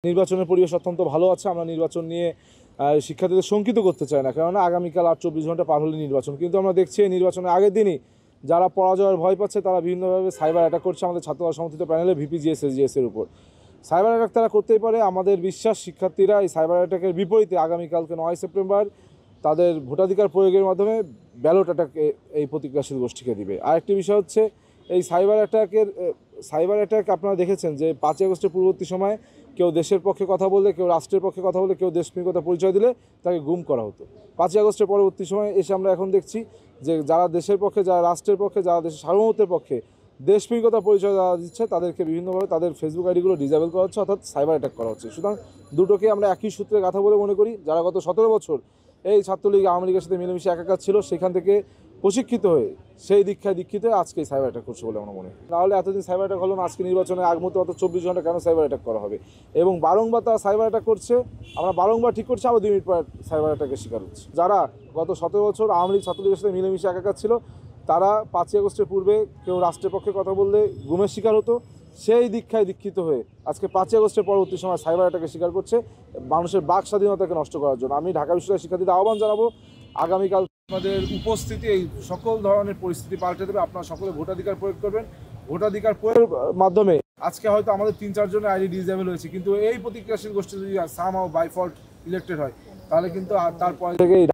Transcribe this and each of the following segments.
নির্বাচনের পরিবেশ অত্যন্ত ভালো আছে। আমরা নির্বাচন নিয়ে শিক্ষার্থীদের শঙ্কিত করতে চাই না, কেননা আগামীকাল আর 24 ঘন্টা পার হলে নির্বাচন। কিন্তু আমরা দেখছি এই নির্বাচনের আগের দিনই যারা পরাজয়ের ভয় পাচ্ছে তারা বিভিন্নভাবে সাইবার অ্যাটাক করছে আমাদের ছাত্ররা সমর্থিত প্যানেলে ভিপিজিএস এসজিএসের উপর। সাইবার অ্যাটাক তারা করতেই পারে। আমাদের বিশ্বাস শিক্ষার্থীরা এই সাইবার অ্যাটাকের বিপরীতে আগামীকালকে 9 সেপ্টেম্বর তাদের ভোটাধিকার প্রয়োগের মাধ্যমে ব্যালট অ্যাটাক এই প্রতিক্রিয়াশীল গোষ্ঠীকে দিবে। আরেকটি বিষয় হচ্ছে এই সাইবার অ্যাটাক আপনারা দেখেছেন যে 5 আগস্টের পূর্ববর্তী সময়ে কেউ দেশের পক্ষে কথা বললে, কেউ রাষ্ট্রের পক্ষে কথা বলে, কেউ দেশপ্রেমিকতা পরিচয় দিলে তাকে গুম করা হতো। 5 আগস্টের পরবর্তী সময়ে এসে আমরা এখন দেখছি যে যারা দেশের পক্ষে, যারা রাষ্ট্রের পক্ষে, যারা দেশের সার্বভৌমত্বের পক্ষে দেশপ্রেমিকতা পরিচয় দেওয়া দিচ্ছে তাদেরকে বিভিন্নভাবে তাদের ফেসবুক আইডিগুলো ডিসেবল করা হচ্ছে, অর্থাৎ সাইবার অ্যাটাক করা হচ্ছে। সুতরাং দুটোকে আমরা একই সূত্রে গাথা বলে মনে করি। যারা গত 17 বছর এই ছাত্রলীগ আওয়ামী লীগের সাথে মিলেমিশে একাকার ছিল, সেখান থেকে প্রশিক্ষিত হয়ে সেই দীক্ষিত হয়ে আজকে সাইবার অ্যাটাক করছে বলে আমার মনে হয়। নাহলে এতদিন সাইবার অ্যাটাক হলো না, আজকে নির্বাচনের আগ মুহূর্তে মাত্র 24 ঘন্টা কেন সাইবার অ্যাটাক করা হবে? এবং বারংবার তারা সাইবার অ্যাটাক করছে, আমরা বারংবার ঠিক করছি, আবার 2 মিনিট পর সাইবার অ্যাটাকের শিকার হচ্ছে। যারা গত 17 বছর আওয়ামী লীগ ছাত্রলীগের সাথে মিলেমিশে একাকার ছিল, তারা 5 আগস্টের পূর্বে কেউ রাষ্ট্রের পক্ষে কথা বললে গুমের শিকার হতো, সেই দীক্ষিত হয়ে আজকে 5 আগস্টের পরবর্তী সময় সাইবার অ্যাটাকের শিকার করছে মানুষের বাক স্বাধীনতাকে নষ্ট করার জন্য। আমি ঢাকা বিশ্ববিদ্যালয়ের শিক্ষার্থীদের আহ্বান জানাবো, আগামীকাল আমাদের উপস্থিতি এই সকল ধরনের পরিস্থিতি পাল্টে দেবে। আপনারা সকলে ভোটাধিকার প্রয়োগ করবেন। ভোটাধিকার প্রয়োগের মাধ্যমে আজকে হয়তো আমাদের 3-4 জনের আইডি ডিসেবল হয়েছে, কিন্তু এই প্রতিক্রিয়াশীল গোষ্ঠী যদি সামহাও বাই ফল্ট ইলেক্টেড হয়, তাহলে কিন্তু তারপরে থেকেই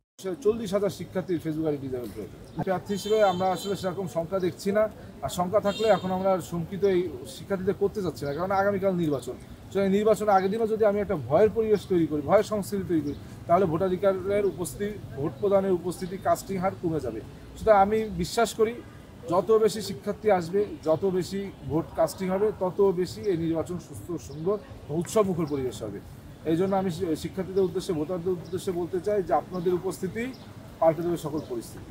40,000 শিক্ষার্থীর ফেসবুক আইডি ডিসেবল করে। প্রার্থী হিসেবে আমরা আসলে সেরকম সংখ্যা দেখছি না, আর সংখ্যা থাকলে এখন আমরা শঙ্কিত এই শিক্ষার্থীদের করতে চাচ্ছি না, কারণ আগামীকাল নির্বাচন। সেই নির্বাচনের আগের দিনও যদি আমি একটা ভয়ের পরিবেশ তৈরি করি, ভয়ের সংস্কৃতি তৈরি করি, তাহলে ভোটাধিকারের উপস্থিতি, ভোট প্রদানের উপস্থিতি, কাস্টিং হার কমে যাবে। সুতরাং আমি বিশ্বাস করি যত বেশি শিক্ষার্থী আসবে, যত বেশি ভোট কাস্টিং হবে, তত বেশি এই নির্বাচন সুস্থ, সুন্দর, উৎসবমুখর পরিবেশ হবে। এই জন্য আমি শিক্ষার্থীদের উদ্দেশ্যে, ভোটারদের উদ্দেশ্যে বলতে চাই যে আপনাদের উপস্থিতি পাল্টে দেবে সকল পরিস্থিতি।